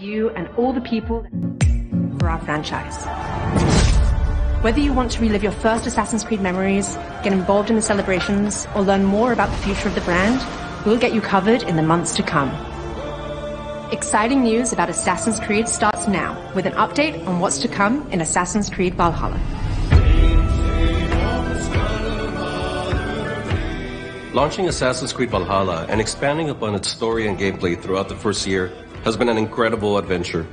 you and all the people for our franchise. Whether you want to relive your first Assassin's Creed memories, get involved in the celebrations, or learn more about the future of the brand, we'll get you covered in the months to come. Exciting news about Assassin's Creed starts now, with an update on what's to come in Assassin's Creed VALHALLA. Launching Assassin's Creed VALHALLA and expanding upon its story and gameplay throughout the first year has been an incredible adventure.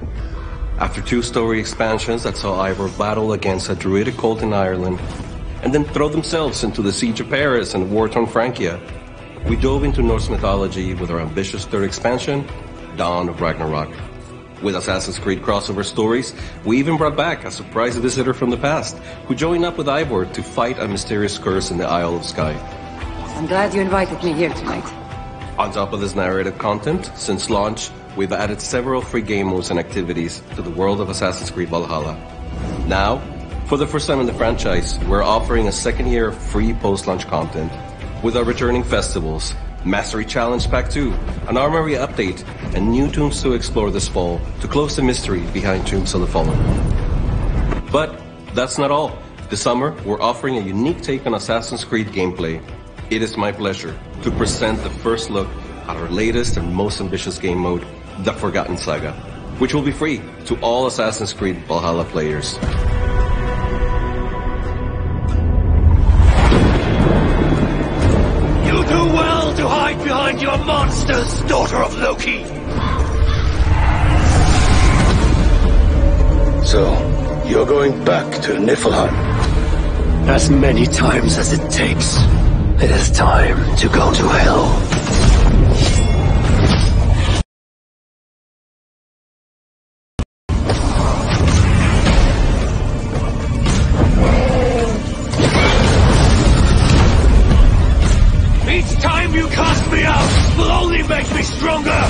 After 2 story expansions that saw Ivor battle against a druidic cult in Ireland, and then throw themselves into the Siege of Paris and war-torn Francia, we dove into Norse mythology with our ambitious 3rd expansion, Dawn of Ragnarok. With Assassin's Creed crossover stories, we even brought back a surprise visitor from the past, who joined up with Ivor to fight a mysterious curse in the Isle of Skye. I'm glad you invited me here tonight. On top of this narrative content, since launch, we've added several free game modes and activities to the world of Assassin's Creed VALHALLA. Now, for the first time in the franchise, we're offering a 2nd year of free post-launch content with our returning festivals, Mastery Challenge Pack 2, an Armory update, and new tombs to explore this fall to close the mystery behind Tombs of the Fallen. But that's not all. This summer, we're offering a unique take on Assassin's Creed gameplay. It is my pleasure to present the first look at our latest and most ambitious game mode, The Forgotten Saga, which will be free to all Assassin's Creed VALHALLA players. You do well to hide behind your monsters, daughter of Loki! So, you're going back to Niflheim? As many times as it takes. It is time to go to hell. Each time you cast me out will only make me stronger!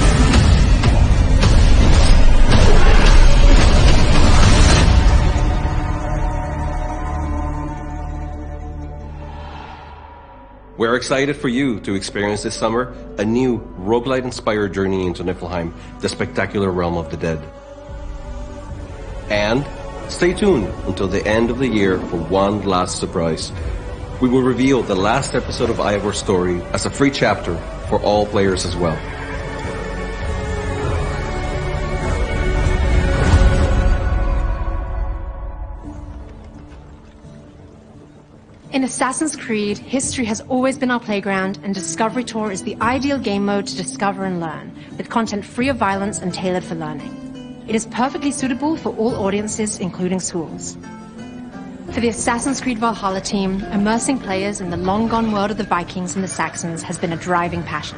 We're excited for you to experience this summer a new roguelite-inspired journey into Niflheim, the spectacular realm of the dead. And stay tuned until the end of the year for one last surprise. We will reveal the last episode of Ivor's story as a free chapter for all players as well. In Assassin's Creed, history has always been our playground, and Discovery Tour is the ideal game mode to discover and learn, with content free of violence and tailored for learning. It is perfectly suitable for all audiences, including schools. For the Assassin's Creed VALHALLA team, immersing players in the long-gone world of the Vikings and the Saxons has been a driving passion.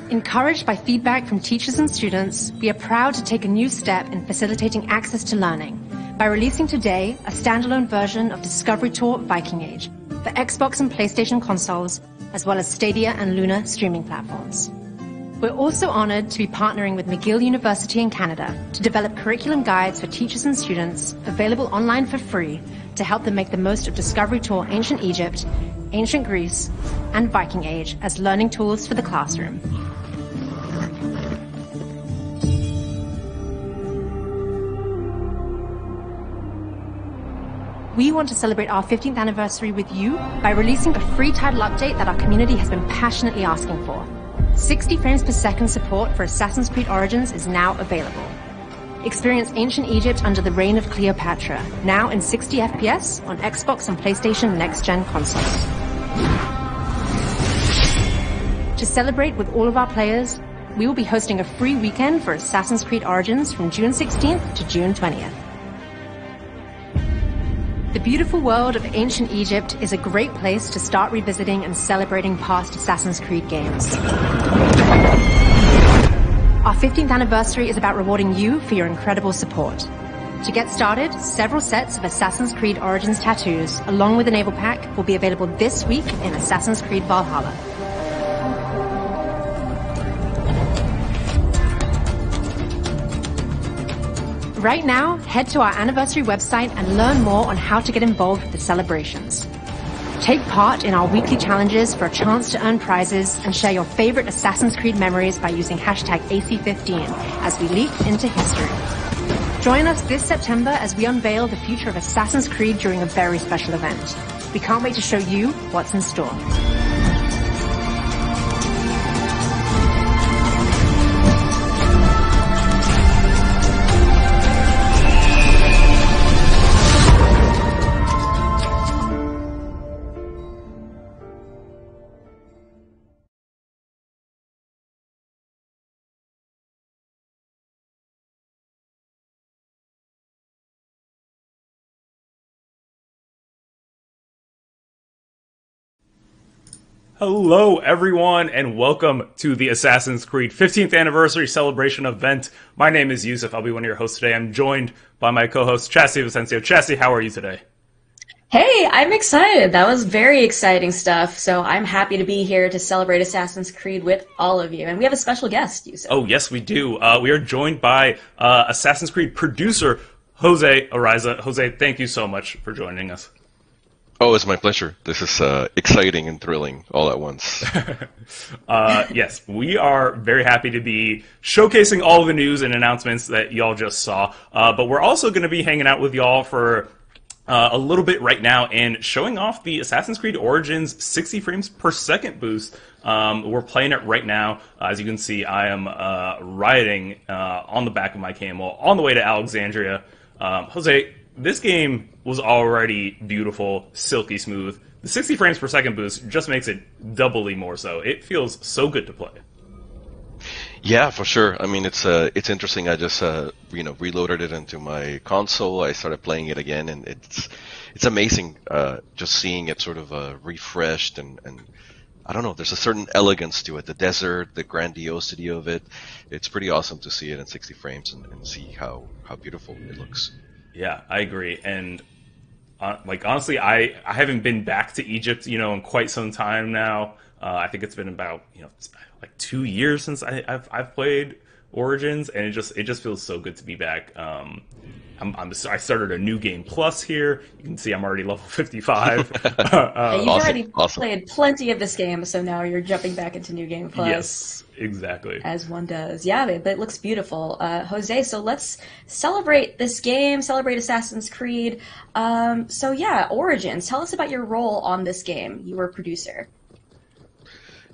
Encouraged by feedback from teachers and students, we are proud to take a new step in facilitating access to learning by releasing today a standalone version of Discovery Tour Viking Age for Xbox and PlayStation consoles, as well as Stadia and Luna streaming platforms. We're also honored to be partnering with McGill University in Canada to develop curriculum guides for teachers and students available online for free to help them make the most of Discovery Tour Ancient Egypt, Ancient Greece, and Viking Age as learning tools for the classroom. We want to celebrate our 15th anniversary with you by releasing a free title update that our community has been passionately asking for. 60 frames per second support for Assassin's Creed Origins is now available. Experience Ancient Egypt under the reign of Cleopatra, now in 60 FPS on Xbox and PlayStation next-gen consoles. To celebrate with all of our players, we will be hosting a free weekend for Assassin's Creed Origins from June 16th to June 20th. The beautiful world of ancient Egypt is a great place to start revisiting and celebrating past Assassin's Creed games. Our 15th anniversary is about rewarding you for your incredible support. To get started, several sets of Assassin's Creed Origins tattoos, along with a naval pack, will be available this week in Assassin's Creed VALHALLA. Right now, head to our anniversary website and learn more on how to get involved with the celebrations. Take part in our weekly challenges for a chance to earn prizes and share your favorite Assassin's Creed memories by using hashtag AC15 as we leap into history. Join us this September as we unveil the future of Assassin's Creed during a very special event. We can't wait to show you what's in store. Hello, everyone, and welcome to the Assassin's Creed 15th Anniversary Celebration event. My name is Yusuf. I'll be one of your hosts today. I'm joined by my co-host, Chassie Vicencio. Chassie, how are you today? Hey, I'm excited. That was very exciting stuff. So I'm happy to be here to celebrate Assassin's Creed with all of you. And we have a special guest, Yusuf. Oh, yes, we do. We are joined by Assassin's Creed producer, Jose Ariza. Jose, thank you so much for joining us. Oh, it's my pleasure. This is exciting and thrilling all at once. Yes, we are very happy to be showcasing all the news and announcements that y'all just saw. But we're also going to be hanging out with y'all for a little bit right now and showing off the Assassin's Creed Origins 60 frames per second boost. We're playing it right now. As you can see, I am riding on the back of my camel on the way to Alexandria. Jose, this game was already beautiful, silky smooth. The 60 frames per second boost just makes it doubly more so. It feels so good to play. Yeah, for sure. I mean, it's interesting. I just reloaded it into my console. I started playing it again, and it's amazing just seeing it sort of refreshed and I don't know. There's a certain elegance to it. The desert, the grandiosity of it. It's pretty awesome to see it in 60 frames and see how beautiful it looks. Yeah, I agree. And honestly, I haven't been back to Egypt, in quite some time now. I think it's been about 2 years since I've played Origins, and it just feels so good to be back. I started a new game plus here. You can see I'm already level 55. You've already played plenty of this game, so now you're jumping back into new game plus. Yes, exactly. As one does. Yeah, but it looks beautiful. Jose, so let's celebrate this game, celebrate Assassin's Creed. Origins. Tell us about your role on this game. You were a producer.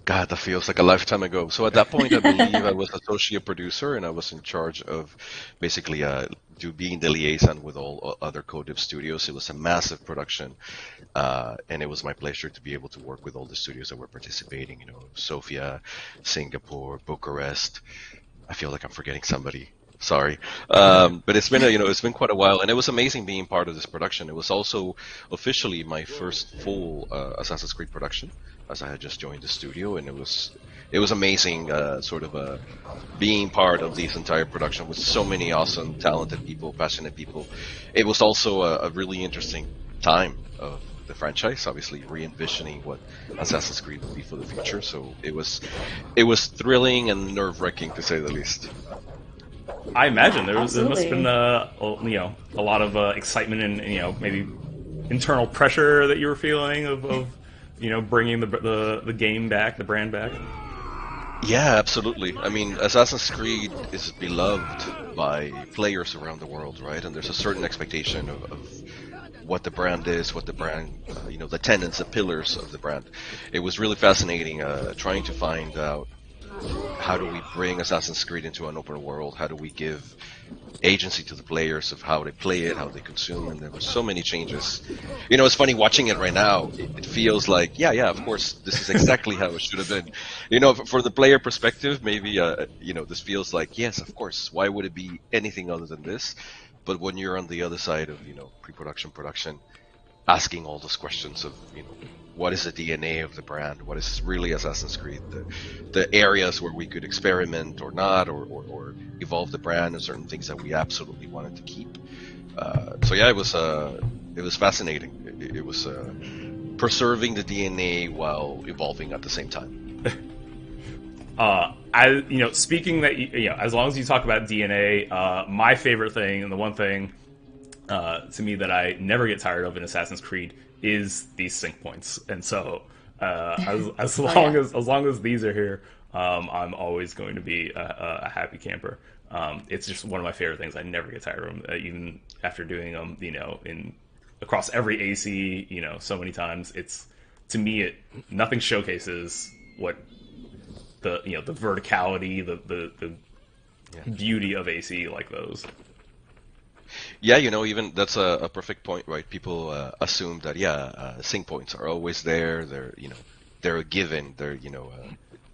God, that feels like a lifetime ago. So at that point, I believe I was associate producer, and I was in charge of basically being the liaison with all other co-dev studios. It was a massive production, and it was my pleasure to be able to work with all the studios that were participating. Sofia, Singapore, Bucharest. I feel like I'm forgetting somebody. Sorry, but it's been it's been quite a while, and it was amazing being part of this production. It was also officially my first full Assassin's Creed production, as I had just joined the studio, and it was amazing, being part of this entire production with so many awesome, talented people, passionate people. It was also a really interesting time of the franchise, obviously re-envisioning what Assassin's Creed would be for the future. So it was thrilling and nerve-wracking, to say the least. I imagine there must have been a lot of excitement and maybe internal pressure that you were feeling of bringing the game back, the brand back. Yeah, absolutely. I mean, Assassin's Creed is beloved by players around the world, right? And there's a certain expectation of what the brand is, what the brand, the tenets, the pillars of the brand. It was really fascinating trying to find out how do we bring Assassin's Creed into an open world? How do we give agency to the players of how they play it, how they consume? And there were so many changes. It's funny watching it right now. It feels like, yeah, of course, this is exactly how it should have been. For the player perspective, maybe, this feels like, yes, of course. Why would it be anything other than this? But when you're on the other side of, pre-production, production, asking all those questions of, what is the DNA of the brand? What is really Assassin's Creed? The areas where we could experiment or not, or evolve the brand, and certain things that we absolutely wanted to keep. It was fascinating. It was preserving the DNA while evolving at the same time. Speaking that, as long as you talk about DNA, my favorite thing and the one thing to me that I never get tired of in Assassin's Creed is these sync points. And so as long as these are here, I'm always going to be a happy camper. It's just one of my favorite things. I never get tired of them, even after doing them, across every AC, so many times. It's, to me, nothing showcases what the verticality, the beauty of AC like those. Yeah, even that's a perfect point, right? People assume that sync points are always there. They're a given. They're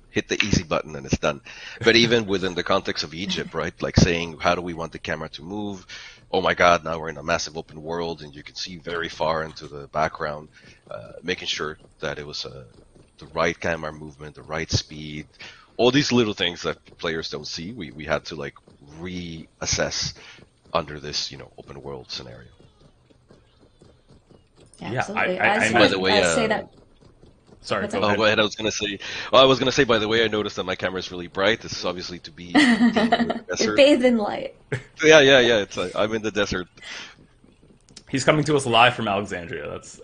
hit the easy button and it's done. But even within the context of Egypt, right? Like saying, how do we want the camera to move? Oh my God, now we're in a massive open world and you can see very far into the background. Making sure that it was the right camera movement, the right speed, all these little things that players don't see. We had to like reassess under this, open world scenario. Yeah, absolutely. By the way, say that. Sorry, go ahead. I was gonna say, by the way, I noticed that my camera is really bright. This is obviously to be in the desert. You're bathed in light. Yeah. It's I'm in the desert. He's coming to us live from Alexandria. That's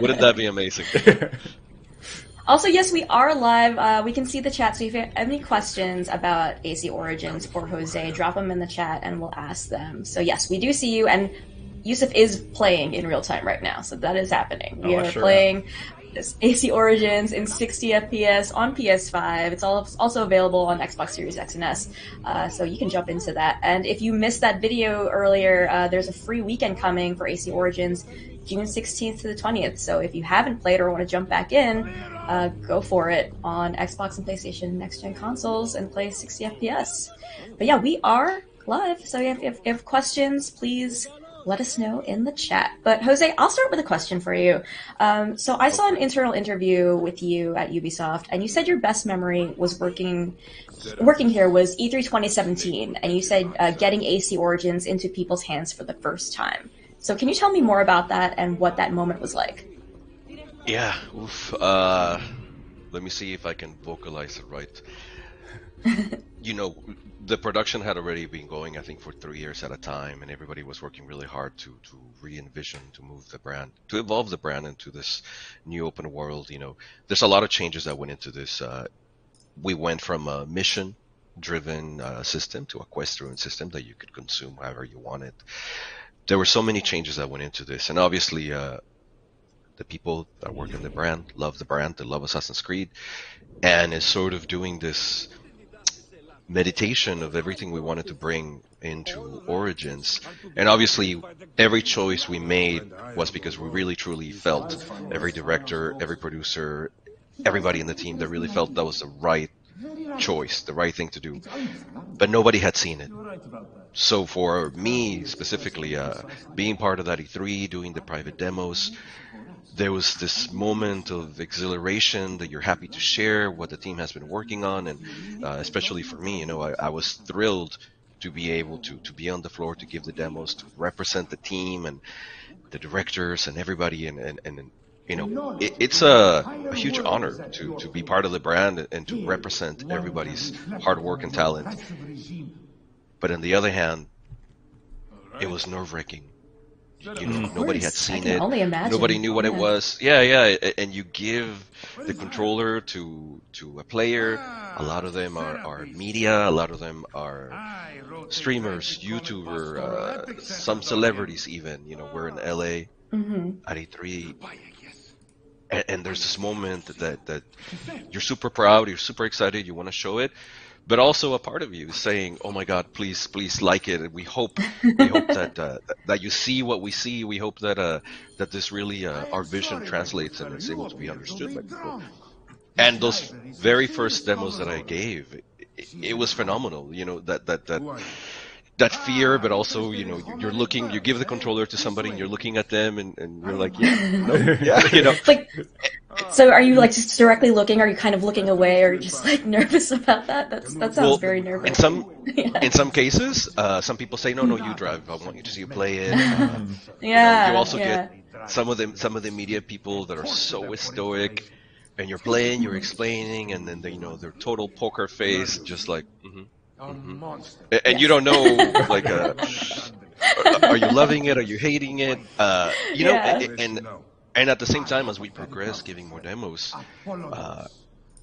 Wouldn't that be amazing? Also, yes, we are live. We can see the chat, so if you have any questions about AC Origins for Jose, drop them in the chat and we'll ask them. So yes, we do see you, and Yusuf is playing in real time right now, so that is happening. We are playing this AC Origins in 60 FPS on PS5. It's also available on Xbox Series X and S, so you can jump into that. And if you missed that video earlier, there's a free weekend coming for AC Origins, June 16th to the 20th. So if you haven't played or want to jump back in, go for it on Xbox and PlayStation next-gen consoles and play 60 FPS. But yeah, we are live, so if you have questions, please let us know in the chat. But Jose, I'll start with a question for you. So I saw an internal interview with you at Ubisoft, and you said your best memory was working here was E3 2017, and you said getting AC Origins into people's hands for the first time. So can you tell me more about that and what that moment was like? Yeah, let me see if I can vocalize it right. The production had already been going, I think, for 3 years at a time, and everybody was working really hard to re-envision, to move the brand, to evolve the brand into this new open world. There's a lot of changes that went into this. We went from a mission-driven system to a quest-driven system that you could consume however you wanted. There were so many changes that went into this, and obviously the people that work in the brand, they love Assassin's Creed, and is sort of doing this meditation of everything we wanted to bring into Origins. And obviously every choice we made was because we really truly felt, every director, every producer, everybody in the team, that really felt that was the right choice, the right thing to do. But nobody had seen it. So for me specifically, being part of that E3, doing the private demos, there was this moment of exhilaration that you're happy to share what the team has been working on, and especially for me, I was thrilled to be able to be on the floor, to give the demos, to represent the team and the directors and everybody, and it's a huge honor to be part of the brand and to represent everybody's hard work and talent. But on the other hand, it was nerve-wracking. Nobody had seen it. Nobody knew what it was. Yeah. And you give the controller to a player. A lot of them are media. A lot of them are streamers, YouTubers, some celebrities even. We're in LA at E3. And there's this moment that you're super proud, you're super excited, you want to show it. But also a part of you is saying, "Oh my God, please like it." We hope that you see what we see. We hope that this really our vision translates and is able to be understood by people. And those very first demos that I gave, it was phenomenal. That fear, but also you're looking. You give the controller to somebody, and you're looking at them, and you're like, So are you like just directly looking? Are you kind of looking away, or are you just like nervous about that? That sounds very nervous. In some cases, some people say, no, you drive. I want you to see you play it. You also get some of the media people that are so stoic, and you're playing, you're explaining, and then they're total poker face, just like. And you don't know, like, are you loving it? Are you hating it? You know, Yeah. and at the same time as we progress, giving more demos,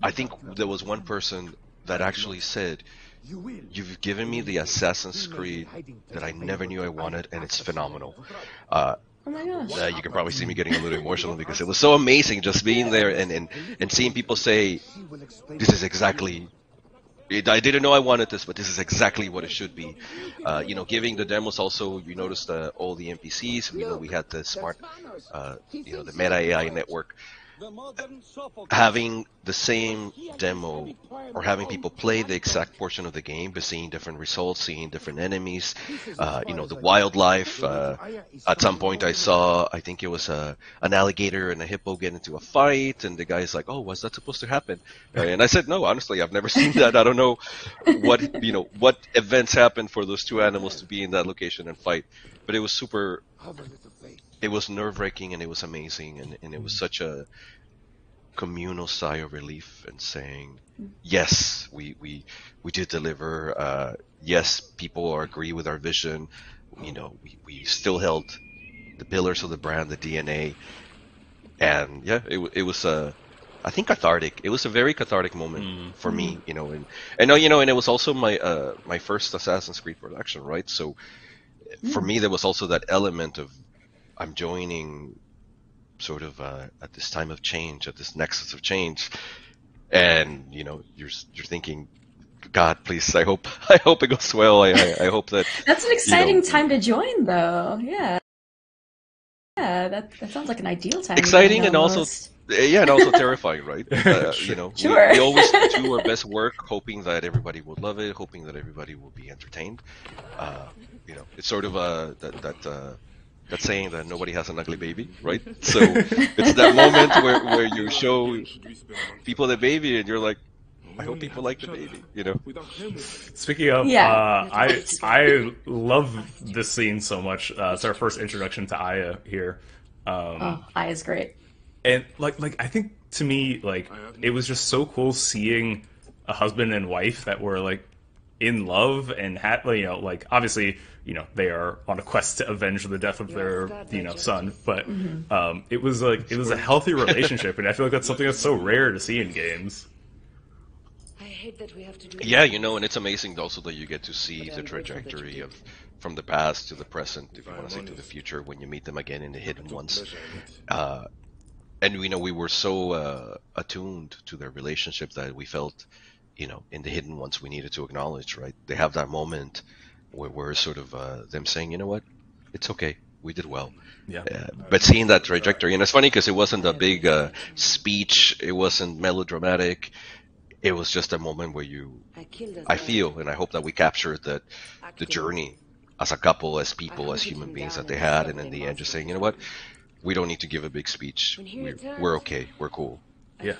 I think there was one person that actually said, "You've given me the Assassin's Creed that I never knew I wanted, and it's phenomenal." Oh my gosh. You can probably see me getting a little emotional because it was so amazing just being there and seeing people say, "This is exactly." I didn't know I wanted this, but this is exactly what it should be. You know, giving the demos also, you noticed all the NPCs. You know, we had the smart, you know, the Meta AI network. Having the same demo or having people play the exact portion of the game, but seeing different results, seeing different enemies, you know, the wildlife. At some point I saw, I think it was an alligator and a hippo get into a fight, and the guy's like, "Oh, was that supposed to happen?" And I said, "No, honestly, I've never seen that. I don't know what, you know, what events happened for those two animals to be in that location and fight." But it was super, it was nerve-wracking and it was amazing, and it was such a communal sigh of relief and saying, yes, we did deliver. Yes, people agree with our vision. You know, we still held the pillars of the brand, the DNA, and yeah, it was I think cathartic. It was a very cathartic moment for me, you know, and you know, and it was also my my first Assassin's Creed production, right? So for me, there was also that element of I'm joining sort of at this time of change, at this nexus of change, and you know, you're thinking, God, please, I hope it goes well. I hope that That's an exciting you know, time to join, though. Yeah. Yeah, that sounds like an ideal time. exciting to and join also almost. yeah, and also terrifying, right? You know, Sure. we always do our best work, hoping that everybody will love it, hoping that everybody will be entertained. You know, it's sort of that saying that nobody has an ugly baby, right? So it's that moment where you show people the baby and you're like, I hope people like the baby, you know? Speaking of, Yeah. I love this scene so much. It's our first introduction to Aya here. Aya's great. And like I think to me, like, it was just so cool seeing a husband and wife that were like in love and had, you know, like, obviously, you know, they are on a quest to avenge the death of their, you know, son, but it was like, it was a healthy relationship, and I feel like that's something that's so rare to see in games. Yeah, you know, and it's amazing also that you get to see the trajectory of from the past to the present, if you want to say to the future, when you meet them again in the Hidden Ones. And you know, we were so attuned to their relationship that we felt, you know, in the Hidden Ones we needed to acknowledge, right? They have that moment where we're sort of them saying, you know what, it's okay, we did well. Yeah. But seeing that trajectory, and it's funny because it wasn't a big speech, it wasn't melodramatic. It was just a moment where I feel, and I hope that we captured that the journey as a couple, as people, as human beings that they had, and in the end, just saying, you know what, we don't need to give a big speech. We're okay. We're cool. Yeah,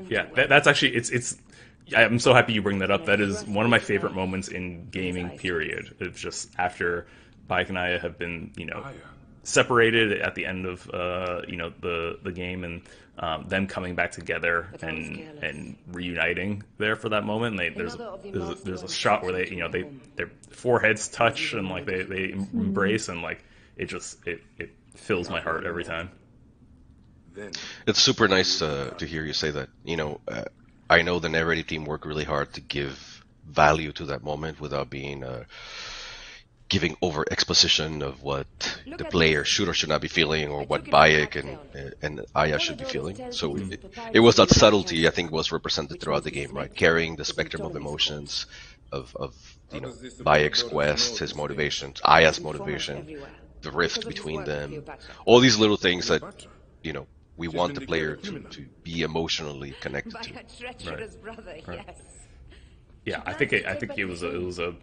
yeah. That's actually it's. I'm so happy you bring that up. That is one of my favorite moments in gaming. Period. It's just after Bayek and Aya have been, you know, separated at the end of you know, the game, and them coming back together and reuniting there for that moment. And there's a shot where they, you know, their foreheads touch and like they embrace, and like it fills my heart every time. It's super nice to hear you say that. You know, I know the narrative team worked really hard to give value to that moment without being giving over exposition of what the player should or should not be feeling, or what Bayek and Aya should be feeling. So it was that subtlety, I think, was represented throughout the game, right? Carrying the spectrum of emotions of you know, Bayek's quest, his motivations, Aya's motivation, the rift between them, all these little things that, you know, we want the player to be emotionally connected to. Right. Yeah, I think it was a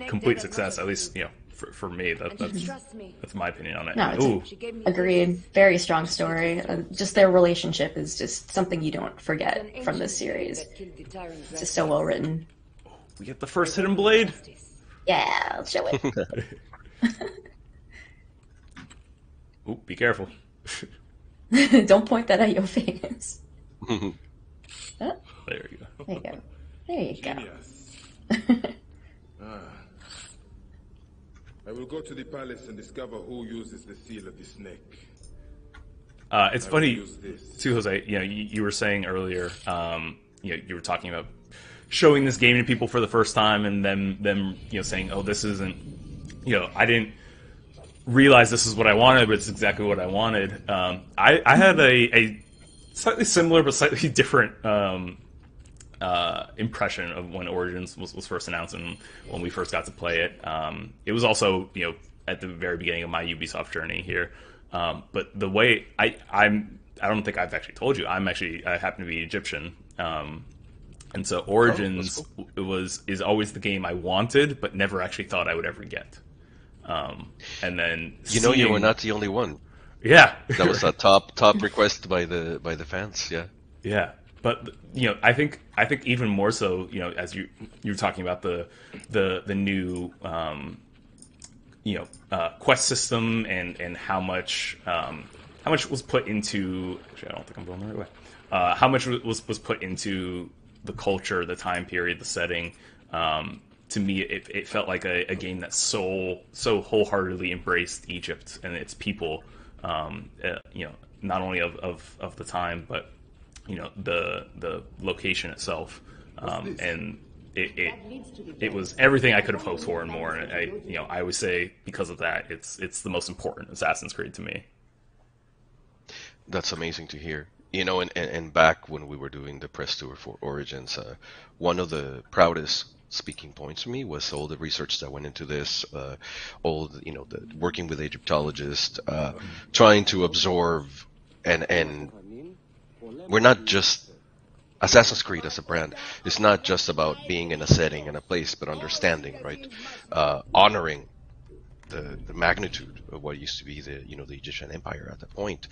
complete success, at least, you know, for me. That's my opinion on it. No, agreed. Very strong story. Just their relationship is just something you don't forget from this series. It's just so well written. We get the first hidden blade. Yeah, let's show it. Ooh, be careful. Don't point that at your face. There you go. There you go. There you go. I will go to the palace and discover who uses the seal of the snake. It's funny too, Jose. You know, you were saying earlier, you know, you were talking about showing this game to people for the first time, and them you know saying, "Oh, this isn't." You know, I didn't realize this is what I wanted, but it's exactly what I wanted. I had a slightly similar but slightly different impression of when Origins was first announced and when we first got to play it. It was also, you know, at the very beginning of my Ubisoft journey here. But the way I don't think I've actually told you, I happen to be Egyptian. And so Origins is always the game I wanted, but never actually thought I would ever get. And then you were not the only one. Yeah, that was a top request by the fans. Yeah, yeah. But you know, I think even more so, you know, as you're talking about the new you know quest system and how much was put into. Actually, I don't think I'm going the right way. How much was put into the culture, the time period, the setting. To me, it felt like a game that so wholeheartedly embraced Egypt and its people. You know, not only of the time, but you know the location itself, and it was everything I could have hoped for and more. And I always say because of that, it's the most important Assassin's Creed to me. That's amazing to hear. You know, and back when we were doing the press tour for Origins, one of the proudest speaking points for me was all the research that went into this, all the, the working with Egyptologists, trying to absorb, and we're not just Assassin's Creed as a brand. It's not just about being in a setting and a place, but understanding, right? Honoring the magnitude of what used to be the Egyptian Empire at that point.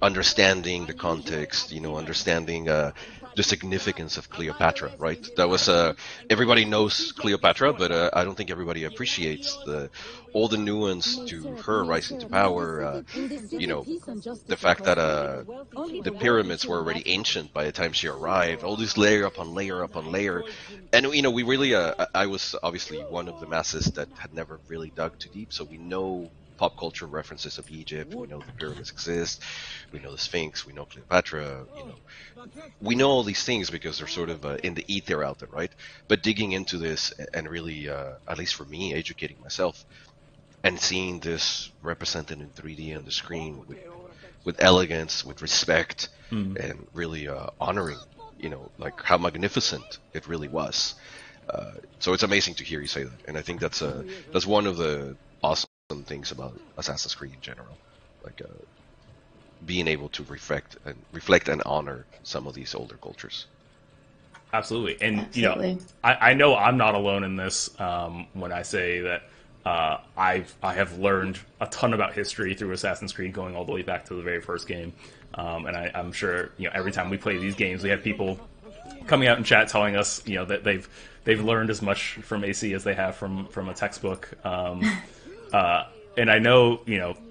Understanding the context, understanding the significance of Cleopatra, right? That was everybody knows Cleopatra, but I don't think everybody appreciates all the nuance to her rising to power. The fact that the pyramids were already ancient by the time she arrived. All this layer upon layer upon layer, and we really. I was obviously one of the masses that had never really dug too deep, so we know pop culture references of Egypt. We know the pyramids exist. We know the Sphinx. We know Cleopatra. We know all these things because they're sort of in the ether out there, right? But digging into this and really, at least for me, educating myself and seeing this represented in 3D on the screen with elegance, with respect, and really honoring, like how magnificent it really was. So it's amazing to hear you say that, and I think that's one of the awesome things about Assassin's Creed in general, like being able to reflect and honor some of these older cultures. Absolutely, and I know I'm not alone in this when I say that I have learned a ton about history through Assassin's Creed, going all the way back to the very first game, and I'm sure every time we play these games, we have people coming out in chat telling us that they've learned as much from AC as they have from a textbook. And I know,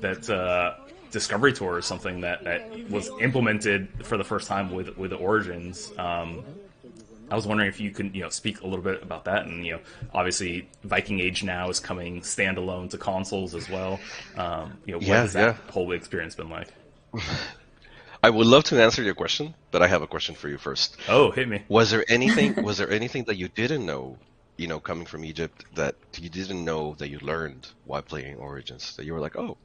that Discovery Tour is something that was implemented for the first time with the Origins. I was wondering if you could, speak a little bit about that. And, obviously, Viking Age now is coming standalone to consoles as well. What has that whole experience been like? I would love to answer your question, but I have a question for you first. Oh, hit me. Was there anything that you didn't know, coming from Egypt, that you didn't know that you learned while playing Origins, that you were like, oh,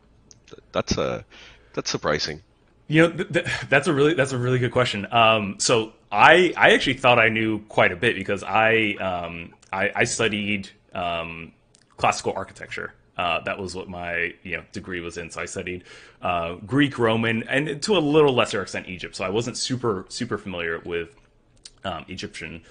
that's surprising? That's a really good question. So I actually thought I knew quite a bit because I studied classical architecture. That was what my degree was in. So I studied Greek, Roman, and to a little lesser extent Egypt. So I wasn't super familiar with Egyptian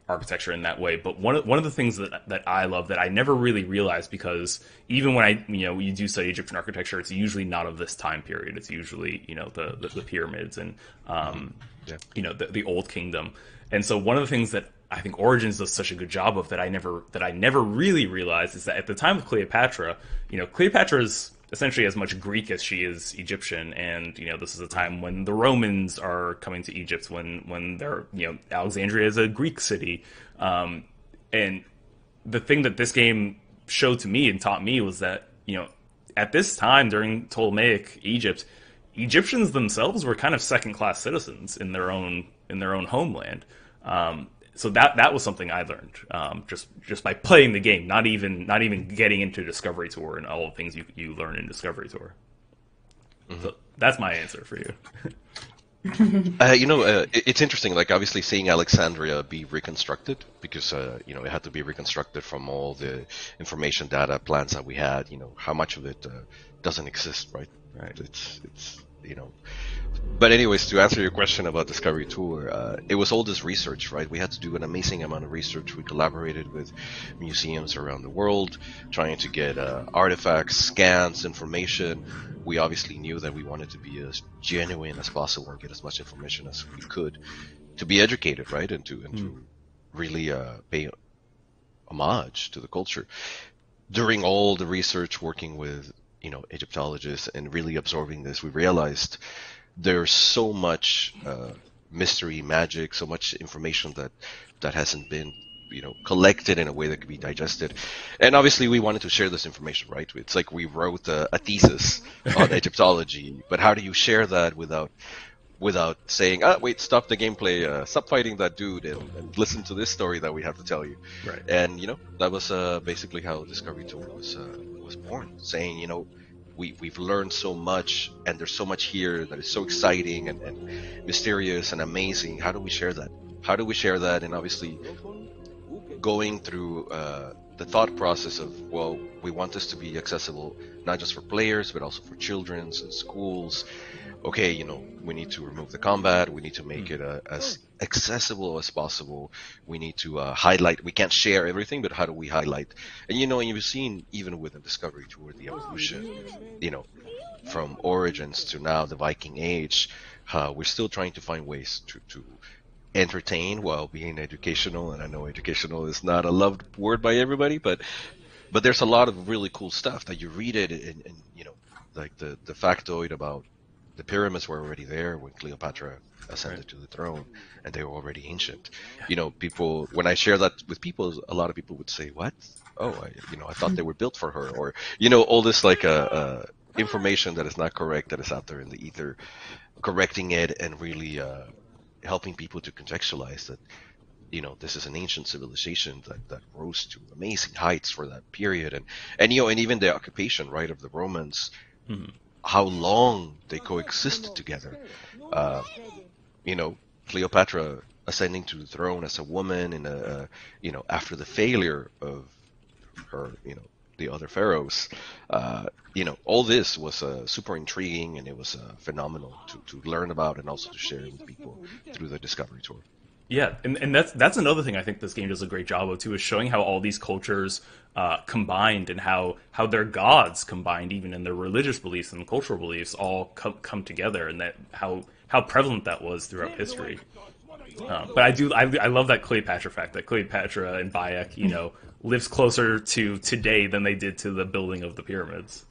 architecture in that way. But one of the things that I love that I never really realized, because even when you do study Egyptian architecture, it's usually not of this time period. It's usually the pyramids and the Old Kingdom. And so one of the things that I think Origins does such a good job of that I never really realized is that at the time of Cleopatra, Cleopatra is essentially as much Greek as she is Egyptian, and this is a time when the Romans are coming to Egypt, when they're Alexandria is a Greek city, and the thing that this game showed to me and taught me was that, you know, at this time during Ptolemaic Egypt, Egyptians themselves were kind of second-class citizens in their own homeland. So that was something I learned just by playing the game, not even getting into Discovery Tour and all the things you learn in Discovery Tour. Mm-hmm. So that's my answer for you. It's interesting, like obviously seeing Alexandria be reconstructed, because it had to be reconstructed from all the information, data, plans that we had. You know, how much of it doesn't exist, right? It's But anyways, to answer your question about Discovery Tour, it was all this research, right? We had to do an amazing amount of research. We collaborated with museums around the world, trying to get artifacts, scans, information. We obviously knew that we wanted to be as genuine as possible and get as much information as we could to be educated, right? And to really pay homage to the culture. During all the research, working with Egyptologists and really absorbing this, we realized there's so much mystery, magic, so much information that hasn't been collected in a way that could be digested. And obviously we wanted to share this information, right? It's like we wrote a thesis on Egyptology, but how do you share that without saying, wait, stop the gameplay, stop fighting that dude, and listen to this story that we have to tell you. Right. And that was basically how Discovery Tour was born, saying, we've learned so much, and there's so much here that is so exciting and mysterious and amazing. How do we share that? And obviously going through the thought process of, well, we want this to be accessible not just for players but also for children and schools. Okay, we need to remove the combat. We need to make it as accessible as possible. We need to highlight. We can't share everything, but how do we highlight? And and you've seen even with the Discovery Tour the evolution, from Origins to now the Viking Age. We're still trying to find ways to entertain while being educational. And I know educational is not a loved word by everybody, but there's a lot of really cool stuff that you read it and like the factoid about the pyramids were already there when Cleopatra ascended to the throne, and they were already ancient. People, when I share that with people, a lot of people would say, "What? Oh, I thought they were built for her," or all this like information that is not correct, that is out there in the ether, correcting it and really helping people to contextualize that. This is an ancient civilization that rose to amazing heights for that period, and even the occupation, right, of the Romans. Mm-hmm. How long they coexisted together. Cleopatra ascending to the throne as a woman in after the failure of her, the other pharaohs. All this was super intriguing, and it was phenomenal to learn about and also to share with people through the Discovery Tour. Yeah, and that's another thing I think this game does a great job of too, is showing how all these cultures combined, and how their gods combined, even in their religious beliefs and cultural beliefs, all come together, and that how prevalent that was throughout history. But I love that Cleopatra fact, that Cleopatra and Bayek, lives closer to today than they did to the building of the pyramids.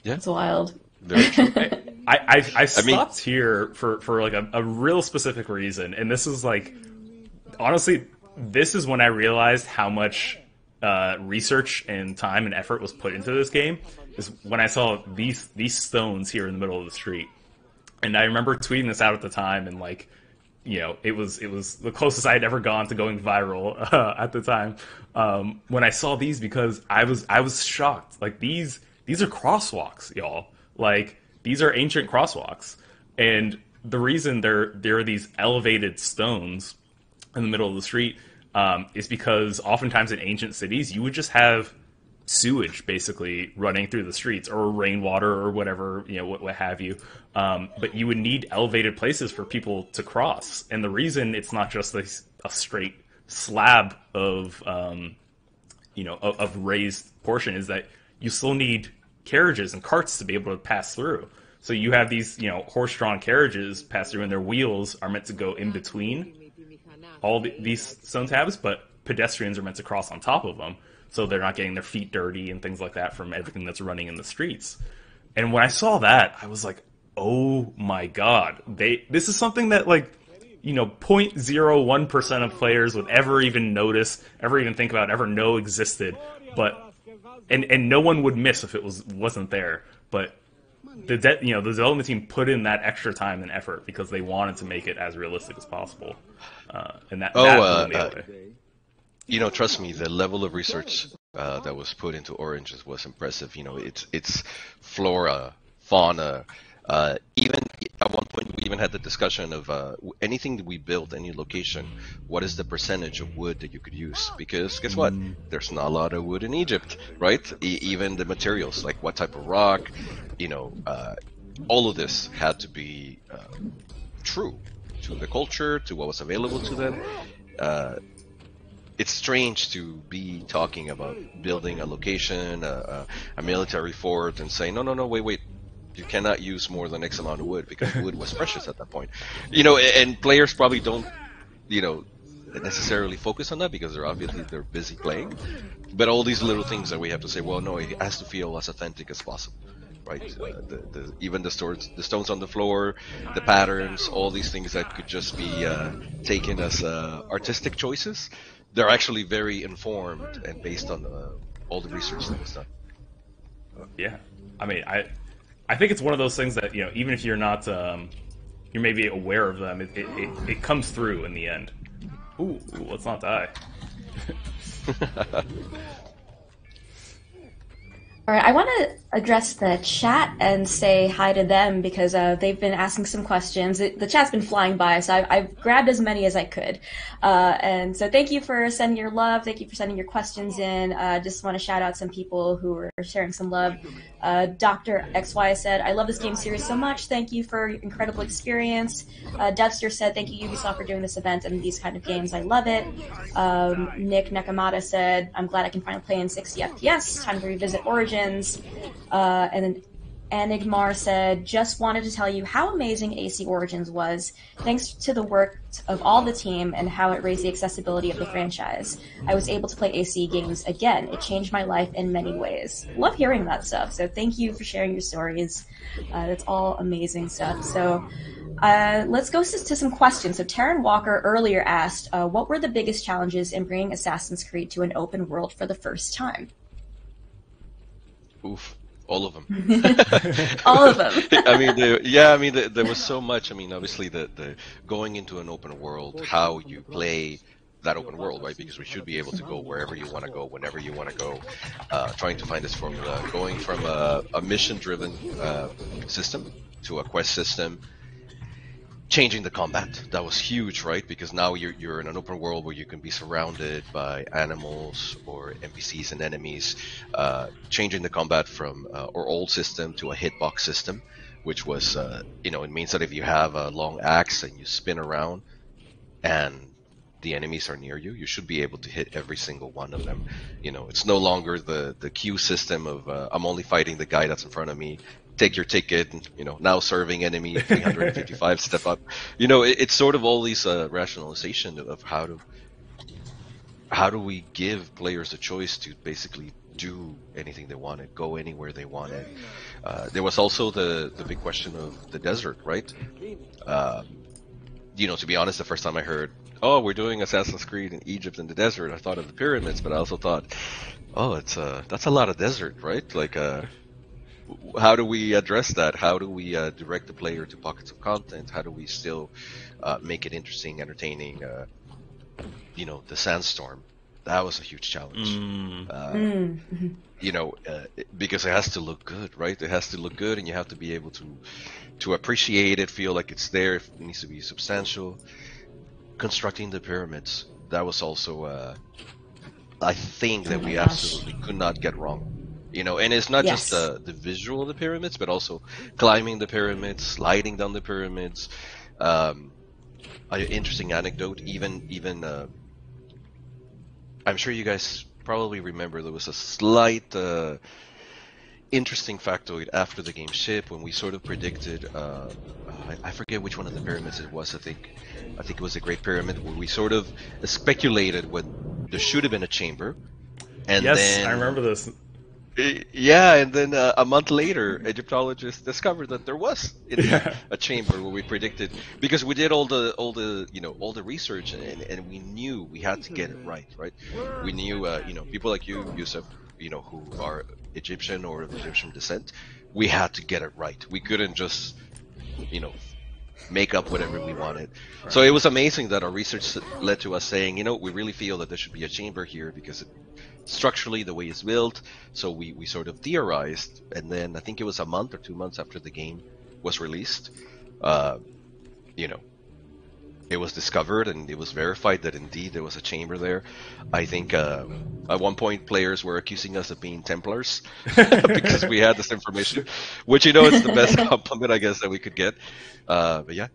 It's wild. Very true. I stopped here for like a real specific reason, and this is like, honestly, this is when I realized how much research and time and effort was put into this game, is when I saw these stones here in the middle of the street. And I remember tweeting this out at the time, and like, it was the closest I had ever gone to going viral at the time, when I saw these, because I was shocked. Like, these are crosswalks, y'all. Like, these are ancient crosswalks, and the reason there are these elevated stones in the middle of the street is because oftentimes in ancient cities you would just have sewage basically running through the streets, or rainwater, or whatever, what have you. But you would need elevated places for people to cross, and the reason it's not just a straight slab of of raised portion is that you still need carriages and carts to be able to pass through. So you have these, horse-drawn carriages pass through, and their wheels are meant to go in between all these stone tabs, but pedestrians are meant to cross on top of them, so they're not getting their feet dirty and things like that from everything that's running in the streets. And when I saw that, I was like, oh my god, this is something that, like, 0.01% of players would ever even notice, ever even think about, ever know existed, but and no one would miss if it wasn't there. But the development team put in that extra time and effort because they wanted to make it as realistic as possible, and that blew me away. Trust me, the level of research that was put into Oranges was impressive. It's flora, fauna. Even at one point, we even had the discussion of anything that we built, any location, what is the percentage of wood that you could use? Because guess what? There's not a lot of wood in Egypt, right? Even the materials, like what type of rock, all of this had to be true to the culture, to what was available to them. It's strange to be talking about building a location, a military fort, and saying, no, wait. You cannot use more than X amount of wood because wood was precious at that point. And players probably don't, necessarily focus on that because they're busy playing. But all these little things that we have to say, well, no, it has to feel as authentic as possible, right? Even the stones on the floor, the patterns, all these things that could just be taken as artistic choices, they're actually very informed and based on all the research that was done. Yeah, I mean, I think it's one of those things that, even if you're not, you're maybe aware of them, it comes through in the end. Ooh, let's not die. All right, I want to address the chat and say hi to them because they've been asking some questions. The chat's been flying by, so I've grabbed as many as I could. And so thank you for sending your love. Thank you for sending your questions in. Just want to shout out some people who are sharing some love. Dr. XY said, I love this game series so much. Thank you for your incredible experience. Devster said, thank you, Ubisoft, for doing this event and these kind of games. I love it. Nick Nakamata said, I'm glad I can finally play in 60 FPS. Time to revisit Origins. And then Enigmar said, just wanted to tell you how amazing AC Origins was, thanks to the work of all the team and how it raised the accessibility of the franchise. I was able to play AC games again. It changed my life in many ways. Love hearing that stuff, so thank you for sharing your stories. That's all amazing stuff. So let's go to some questions. So Taryn Walker earlier asked, what were the biggest challenges in bringing Assassin's Creed to an open world for the first time? Oof. All of them. All of them. There was so much. I mean, obviously, the going into an open world, how you play that open world, right? Because we should be able to go wherever you want to go, whenever you want to go. Trying to find this formula, going from a mission-driven system to a quest system. Changing the combat, that was huge, right? Because now you're in an open world where you can be surrounded by animals or NPCs and enemies. Changing the combat from our old system to a hitbox system, which was, it means that if you have a long axe and you spin around and the enemies are near you, you should be able to hit every single one of them. It's no longer the queue system of I'm only fighting the guy that's in front of me. Take your ticket, and, now serving enemy 355, step up. It's sort of all these rationalization of how do we give players a choice to basically do anything they wanted, go anywhere they wanted. There was also the big question of the desert, right? To be honest, the first time I heard, oh, we're doing Assassin's Creed in Egypt in the desert, I thought of the pyramids, but I also thought, oh, that's a lot of desert, right? Like, how do we address that? How do we direct the player to pockets of content? How do we still make it interesting, entertaining? The sandstorm, that was a huge challenge. Because it has to look good, right? It has to look good, and you have to be able to appreciate it, feel like it's there. It needs to be substantial. Constructing the pyramids, that was also, I think that we absolutely could not get wrong. And it's not just the visual of the pyramids, but also climbing the pyramids, sliding down the pyramids. An interesting anecdote, even I'm sure you guys probably remember there was a slight interesting factoid after the game shipped when we sort of predicted, I forget which one of the pyramids it was. I think it was the Great Pyramid, where we sort of speculated what there should have been a chamber. And yes, then, I remember this. Yeah, and then a month later, Egyptologists discovered that there was a chamber where we predicted, because we did all the research, and we knew we had to get it right. We knew people like you, Yusuf, who are Egyptian or of Egyptian descent, we had to get it right. We couldn't just make up whatever we wanted. Right. So it was amazing that our research led to us saying, we really feel that there should be a chamber here because structurally the way it's built. So we sort of theorized, and then I think it was a month or 2 months after the game was released, it was discovered and it was verified that indeed there was a chamber there. I think at one point players were accusing us of being Templars because we had this information, which it's the best compliment I guess that we could get. But yeah,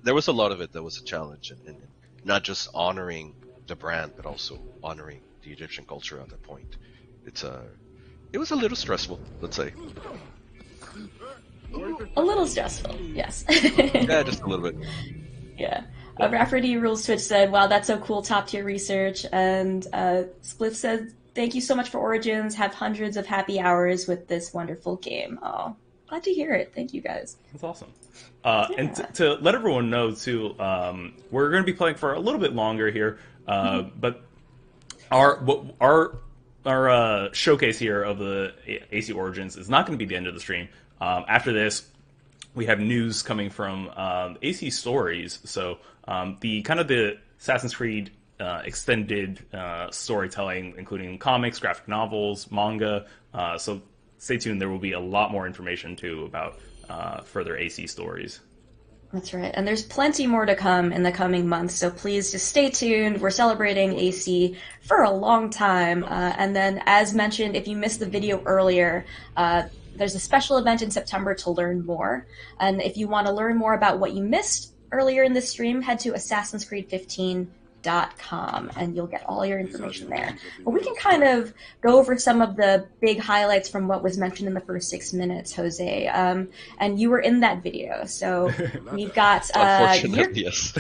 there was a lot of it that was a challenge, and not just honoring the brand, but also honoring the Egyptian culture at that point. It was a little stressful, let's say. A little stressful, yes. Yeah, just a little bit. Yeah. Rafferty Rules Twitch said, wow, that's so cool, top tier research. And Spliff said, thank you so much for Origins. Have hundreds of happy hours with this wonderful game. Oh, glad to hear it. Thank you guys. That's awesome. And to let everyone know too, we're going to be playing for a little bit longer here, but our showcase here of the AC Origins is not going to be the end of the stream. After this, we have news coming from AC Stories. So the Assassin's Creed extended storytelling, including comics, graphic novels, manga. So stay tuned. There will be a lot more information too about further AC stories. That's right. And there's plenty more to come in the coming months, so please just stay tuned. We're celebrating AC for a long time. And then, as mentioned, if you missed the video earlier, there's a special event in September to learn more. And if you want to learn more about what you missed earlier in the stream, head to Assassin'sCreed15.com and you'll get all your information there. But we can kind of go over some of the big highlights from what was mentioned in the first 6 minutes, Jose. And you were in that video, so we've got... Unfortunately, yes.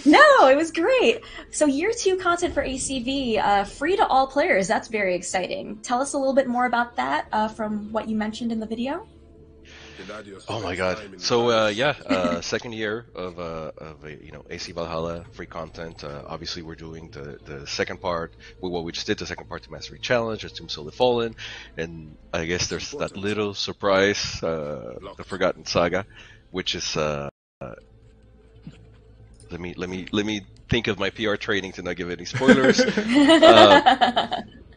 No, it was great. So year 2 content for ACV, free to all players. That's very exciting. Tell us a little bit more about that from what you mentioned in the video. Oh my god. So second year of AC Valhalla free content. Obviously we're doing the second part. We just did the second part to Mastery Challenge, Tomb Soul the Fallen, and I guess there's that little surprise, the Forgotten Saga, which is let me think of my PR training to not give any spoilers.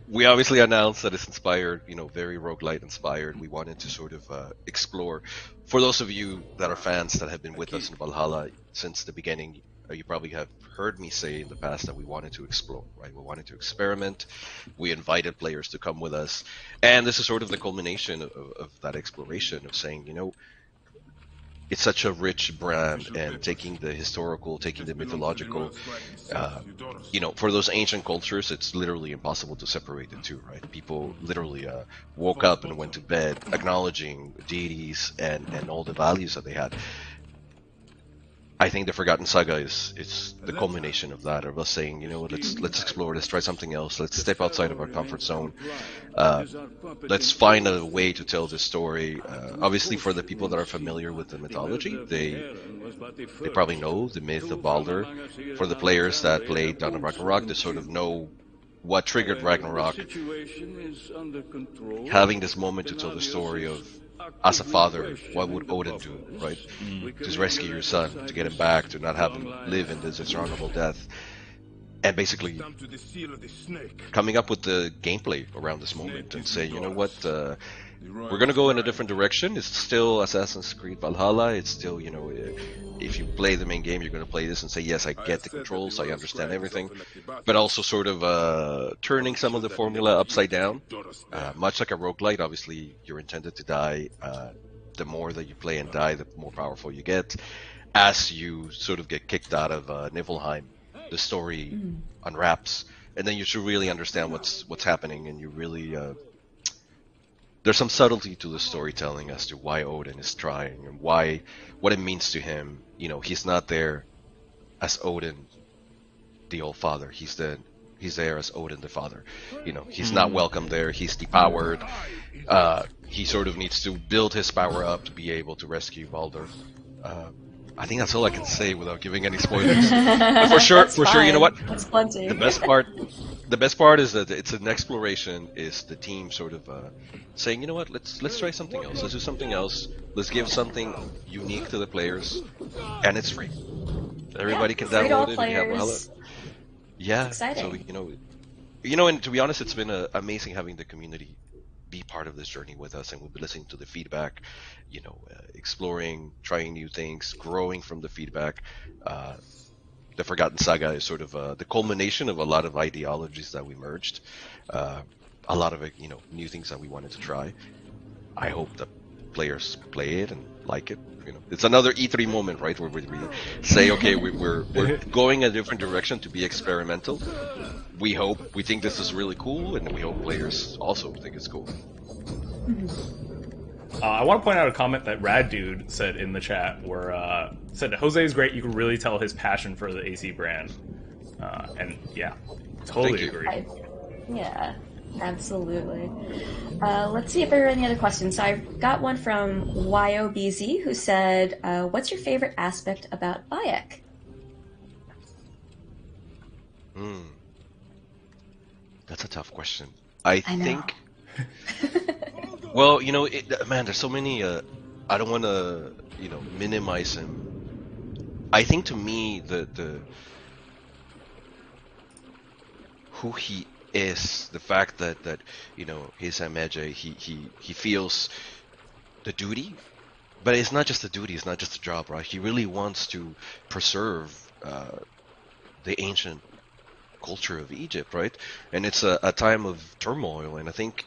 We obviously announced that it's inspired, very roguelite inspired. We wanted to sort of explore. For those of you that are fans that have been with us in Valhalla since the beginning, you probably have heard me say in the past that we wanted to explore, right? We wanted to experiment. We invited players to come with us. And this is sort of the culmination of that exploration of saying, it's such a rich brand, and taking the historical, taking the mythological, for those ancient cultures, it's literally impossible to separate the two, right? People literally woke up and went to bed acknowledging deities and all the values that they had. I think the Forgotten Saga is the culmination of that, of us saying, let's explore, let's try something else, let's step outside of our comfort zone, let's find a way to tell this story. Obviously, for the people that are familiar with the mythology, they probably know the myth of Baldur. For the players that played Dawn of Ragnarok, they sort of know what triggered Ragnarok, having this moment to tell the story of, as a father, what would Odin do, right? To rescue your son, to get him back, to not have him live in this dishonorable death. And basically coming up with the gameplay around this moment and say, we're going to go in a different direction. It's still Assassin's Creed Valhalla. It's still, if you play the main game, you're going to play this and say, yes, I get the controls, I understand everything. But also sort of turning some of the formula upside down. Much like a roguelite, obviously, you're intended to die. The more that you play and die, the more powerful you get. As you sort of get kicked out of Niflheim, the story unwraps. And then you should really understand what's happening, and you really... there's some subtlety to the storytelling as to why Odin is trying and what it means to him. He's not there as Odin, the All Father. He's he's there as Odin the father. You know, he's not welcome there. He's depowered. He sort of needs to build his power up to be able to rescue Baldur. I think that's all I can say without giving any spoilers. But for sure, you know what? That's plenty. The best part is that it's an exploration. Is the team sort of saying, you know what? Let's try something else. Let's do something else. Let's give something unique to the players, and it's free. Everybody can download it. We have Valhalla. Yeah, exciting. So you know, and to be honest, it's been amazing having the community be part of this journey with us, and we've been listening to the feedback, you know, exploring, trying new things, growing from the feedback. The Forgotten Saga is sort of the culmination of a lot of ideologies that we merged, a lot of you know, new things that we wanted to try. I hope that players play it and like it. You know, it's another E3 moment, right, where we say, okay, we're going a different direction to be experimental. We think this is really cool, and we hope players also think it's cool. I want to point out a comment that Rad Dude said in the chat, where said that Jose is great. You can really tell his passion for the AC brand, and yeah, totally agree. Yeah, absolutely. Let's see if there are any other questions. So I've got one from YOBZ who said, "What's your favorite aspect about Bayek?" That's a tough question. I think. Well, you know, man, there's so many. I don't want to, you know, minimize him. I think to me, the who he is, the fact that you know, he's a Medjay, he feels the duty, but it's not just a duty. It's not just a job, right? He really wants to preserve the ancient culture of Egypt, right? And it's a time of turmoil, and I think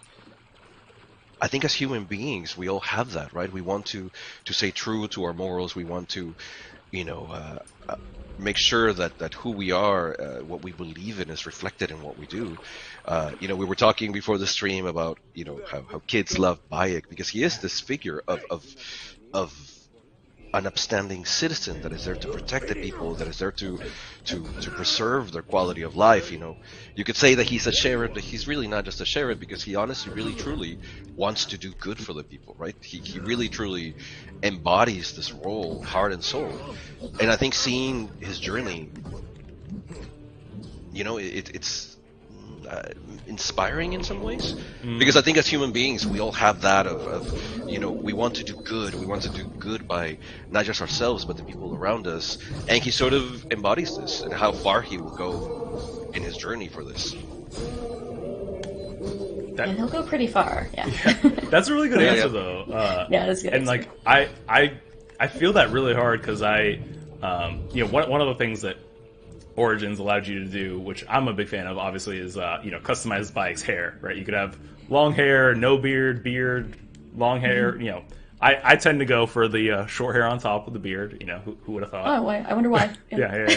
as human beings, we all have that, right? We want to stay true to our morals. We want to, you know, make sure that who we are, what we believe in, is reflected in what we do. You know, we were talking before the stream about, you know, how kids love Bayek because he is this figure of an upstanding citizen that is there to protect the people, that is there to preserve their quality of life. You know, you could say that he's a sheriff, but he's really not just a sheriff because he honestly, really, truly wants to do good for the people, right? He really, truly embodies this role, heart and soul. And I think seeing his journey, you know, it's inspiring in some ways, because I think as human beings we all have that of you know, we want to do good. We want to do good by not just ourselves but the people around us, and he sort of embodies this and how far he will go in his journey for this. And he'll go pretty far. Yeah. That's a really good answer though. Yeah, that's good. And like I feel that really hard because you know, one of the things that Origins allowed you to do, which I'm a big fan of, obviously, is you know, customize Bayek's hair, right? You could have long hair, no beard, long hair. You know, I tend to go for the short hair on top with the beard. You know, who would have thought? Oh, I wonder why. Yeah.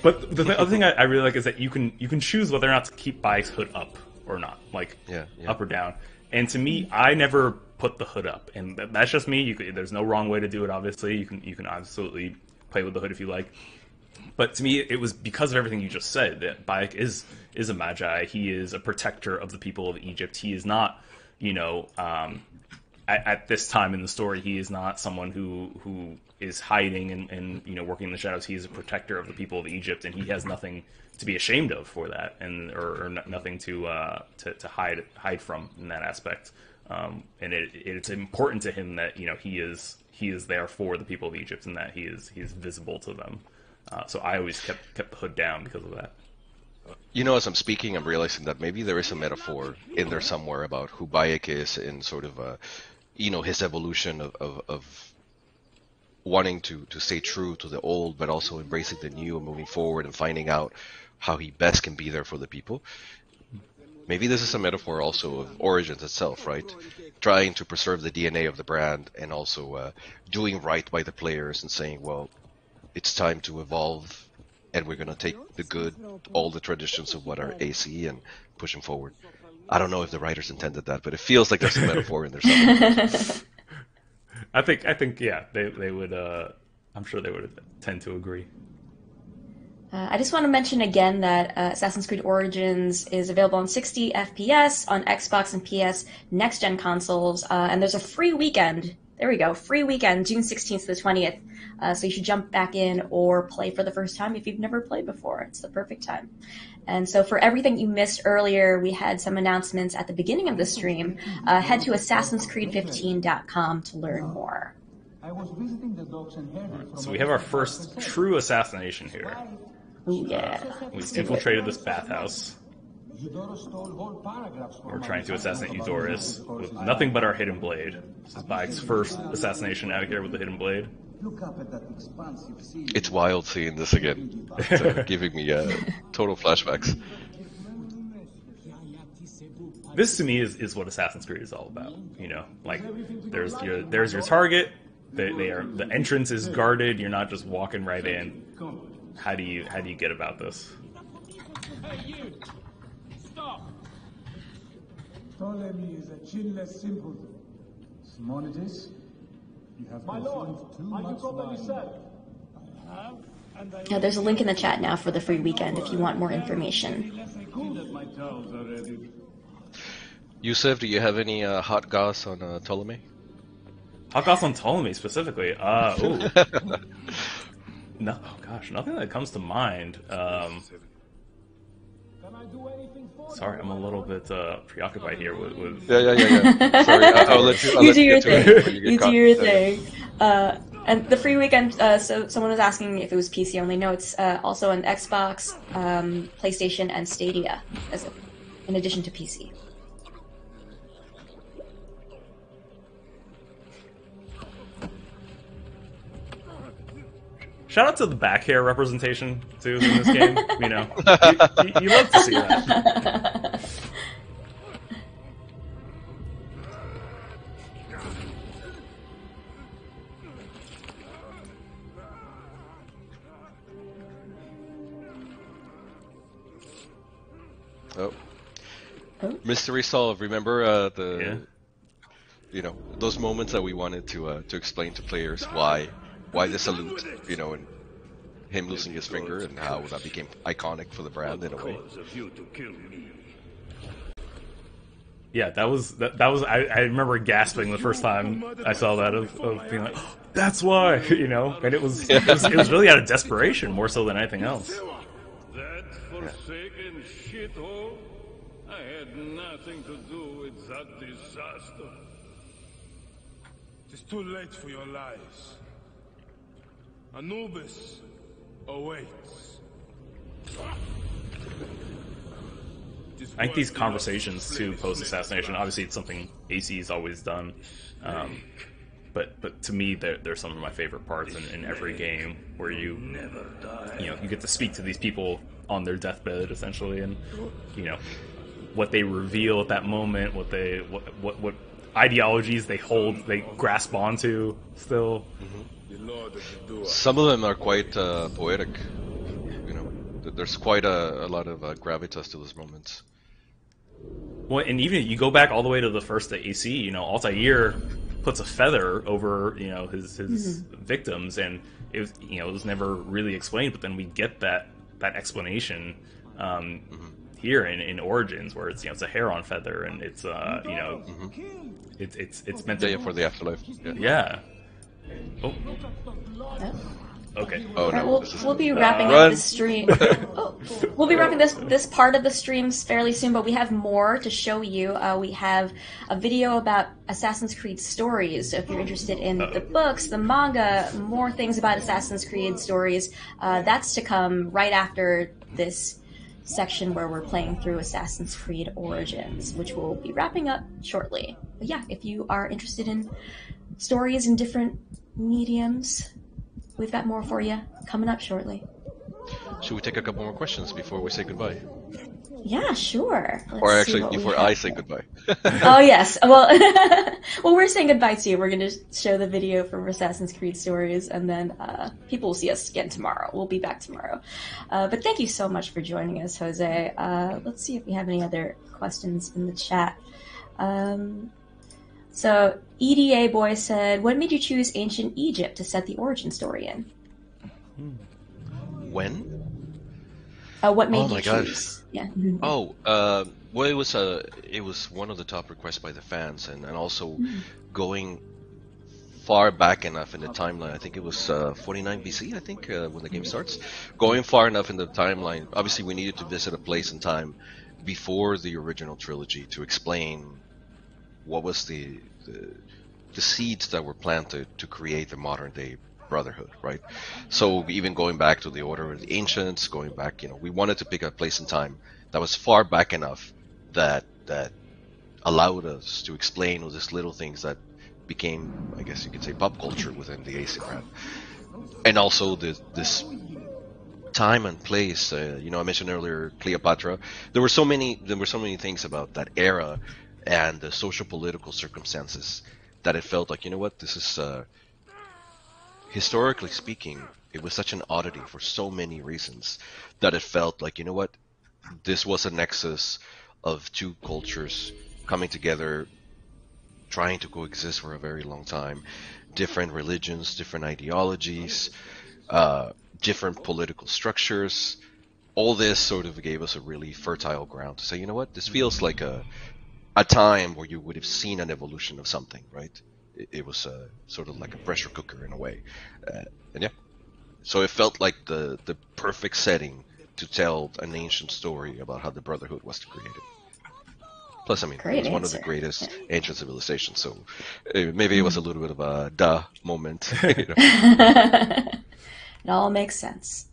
But the other thing I really like is that you can choose whether or not to keep Bayek's hood up or not, like up or down. And to me, I never put the hood up, and that's just me. There's no wrong way to do it. Obviously, you can absolutely play with the hood if you like. But to me, it was because of everything you just said that Bayek is a Magi. He is a protector of the people of Egypt. He is not, you know, at this time in the story, he is not someone who is hiding and you know, working in the shadows. He is a protector of the people of Egypt, and he has nothing to be ashamed of for that, and or nothing to hide from in that aspect. And it's important to him that, you know, he is there for the people of Egypt, and that he is visible to them. So I always kept the hood down because of that. You know, as I'm speaking, I'm realizing that maybe there is a metaphor in there somewhere about who Bayek is and sort of, you know, his evolution of wanting to stay true to the old, but also embracing the new and moving forward and finding out how he best can be there for the people. Maybe this is a metaphor also of Origins itself, right? Trying to preserve the DNA of the brand and also doing right by the players and saying, well, it's time to evolve, and we're going to take the good, all the traditions of what are AC, and push them forward. I don't know if the writers intended that, but it feels like there's a metaphor in there somewhere. I think, yeah, they would. I'm sure they would tend to agree. I just want to mention again that Assassin's Creed Origins is available on 60 FPS on Xbox and PS next-gen consoles, and there's a free weekend. There we go, free weekend, June 16th to the 20th. So you should jump back in or play for the first time if you've never played before. It's the perfect time. And so for everything you missed earlier, we had some announcements at the beginning of the stream. Head to assassinscreed15.com to learn more. So we have our first true assassination here. Ooh, yeah. We've infiltrated this bathhouse. We're trying to assassinate Eudoris with nothing but our hidden blade. This is Bike's first assassination out of here with the hidden blade. It's wild seeing this again. It's giving me total flashbacks. This to me is what Assassin's Creed is all about. You know, like there's your target. The entrance is guarded. You're not just walking right in. How do you get about this? Hey, you! Stop! Ptolemy is a chinless simpleton. Simonides, you have consumed too much wine. I have, and I... Yeah, there's a link in the chat now for the free weekend if you want more information. Yusuf, do you have any hot goss on Ptolemy? Hot goss on Ptolemy specifically? Ooh. No, oh gosh, nothing that comes to mind. Sorry, I'm a little bit preoccupied here with... Yeah. Sorry, I'll let you... You do your thing. You do your thing. And the free weekend, so someone was asking if it was PC only. No, it's also on Xbox, PlayStation, and Stadia, in addition to PC. Shout out to the back hair representation, too, in this game. You know, you love to see that. Oh. Mystery solved. Remember you know, those moments that we wanted to explain to players why the salute, you know, and him losing his finger and how that became iconic for the brand in a way. Yeah, that was I remember gasping the first time I saw that of being like, oh, that's why, you know, and it was really out of desperation more so than anything else. That forsaken shithole, I had nothing to do with that disaster. It's too late for your lies. Anubis awaits. I think these conversations too post-assassination, obviously it's something AC's always done, but to me they're some of my favorite parts in every game where you get to speak to these people on their deathbed essentially, and you know what they reveal at that moment, what ideologies they hold, they grasp onto still. Some of them are quite poetic. You know, there's quite a lot of gravitas to those moments. Well, and even you go back all the way to the first AC, you know, Altair puts a feather over, you know, his victims, and it was never really explained. But then we get that explanation here in Origins, where it's a hair-on feather, and it's it's meant to for the afterlife. Yeah. Oh. Okay. Oh, right, no. we'll be wrapping up this stream. We'll be wrapping this part of the streams fairly soon, but we have more to show you. We have a video about Assassin's Creed stories. So if you're interested in the books, the manga, more things about Assassin's Creed stories, that's to come right after this section where we're playing through Assassin's Creed Origins, which we'll be wrapping up shortly. But yeah, if you are interested in stories in different mediums, we've got more for you coming up shortly. Should we take a couple more questions before we say goodbye? Yeah, sure. Or actually, before I say goodbye. Oh, yes. Well, well, we're saying goodbye too. We're going to show the video from Assassin's Creed Stories, and then people will see us again tomorrow. We'll be back tomorrow. But thank you so much for joining us, Jose. Let's see if we have any other questions in the chat. So, EDA Boy said, what made you choose ancient Egypt to set the origin story in? When? What made Oh you my God. choose? Yeah. Oh, well, it was one of the top requests by the fans, and also going far back enough in the timeline. I think it was 49 BC. I think when the game starts, going far enough in the timeline. Obviously, we needed to visit a place and time before the original trilogy to explain what was the seeds that were planted to create the modern day Brotherhood, right? So even going back to the Order of the Ancients, going back, we wanted to pick a place and time that was far back enough that allowed us to explain all these little things that became, I guess you could say, pop culture within the AC brand. And also this time and place. I mentioned earlier Cleopatra. There were so many things about that era and the social political circumstances that it felt like, this is historically speaking, it was such an oddity for so many reasons that it felt like, this was a nexus of two cultures coming together, trying to coexist for a very long time. Different religions, different ideologies, different political structures. All this sort of gave us a really fertile ground to say, this feels like a time where you would have seen an evolution of something, right? It was sort of like a pressure cooker in a way, and yeah, so it felt like the perfect setting to tell an ancient story about how the Brotherhood was created. Plus, it was one of the greatest ancient civilizations, so maybe it was a little bit of a duh moment. It all makes sense.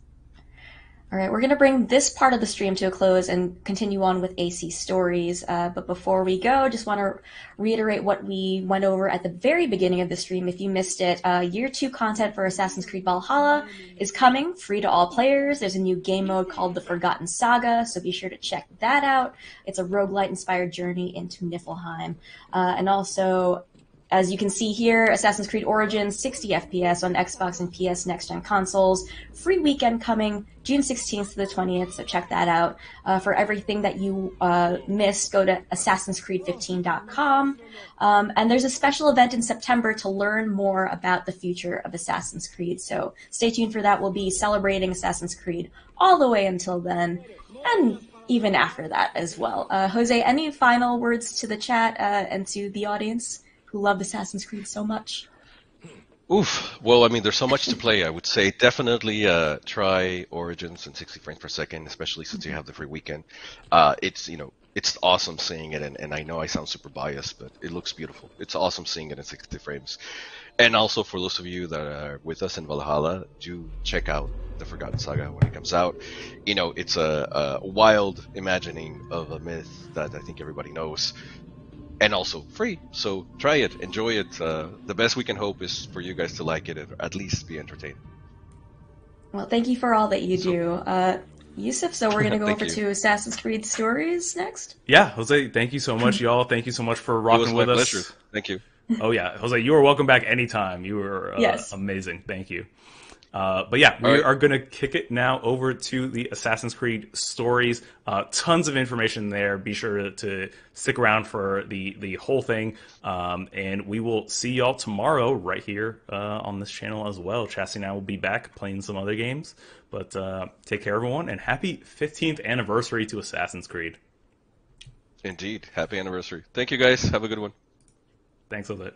All right, we're going to bring this part of the stream to a close and continue on with AC stories. But before we go, just want to reiterate what we went over at the very beginning of the stream. If you missed it, Year 2 content for Assassin's Creed Valhalla is coming, free to all players. There's a new game mode called The Forgotten Saga, so be sure to check that out. It's a roguelite-inspired journey into Niflheim. And also, as you can see here, Assassin's Creed Origins, 60 FPS on Xbox and PS next-gen consoles. Free weekend coming June 16th to the 20th, so check that out. For everything that you missed, go to assassinscreed15.com. And there's a special event in September to learn more about the future of Assassin's Creed, so stay tuned for that. We'll be celebrating Assassin's Creed all the way until then, and even after that as well. Jose, any final words to the chat and to the audience who love Assassin's Creed so much? Oof. Well, there's so much to play. I would say definitely try Origins in 60 frames per second, especially since you have the free weekend. It's awesome seeing it, and I know I sound super biased, but it looks beautiful. It's awesome seeing it in 60 frames. And also for those of you that are with us in Valhalla, do check out The Forgotten Saga when it comes out. It's a wild imagining of a myth that I think everybody knows. And also free, so try it, enjoy it. The best we can hope is for you guys to like it and at least be entertained. Well, thank you for all that you do. Yusuf, so we're going to go over you. to Assassin's Creed Stories next? Yeah, Jose, thank you so much, y'all. Thank you so much for rocking with us. It was my pleasure. Thank you. Oh, yeah. Jose, you are welcome back anytime. You were yes. Amazing. Thank you. But yeah, we are going to kick it now over to the Assassin's Creed Stories. Tons of information there. Be sure to stick around for the whole thing. And we will see y'all tomorrow right here on this channel as well. Chassis and I will be back playing some other games. But take care, everyone, and happy 15th anniversary to Assassin's Creed. Indeed. Happy anniversary. Thank you, guys. Have a good one. Thanks, Jose.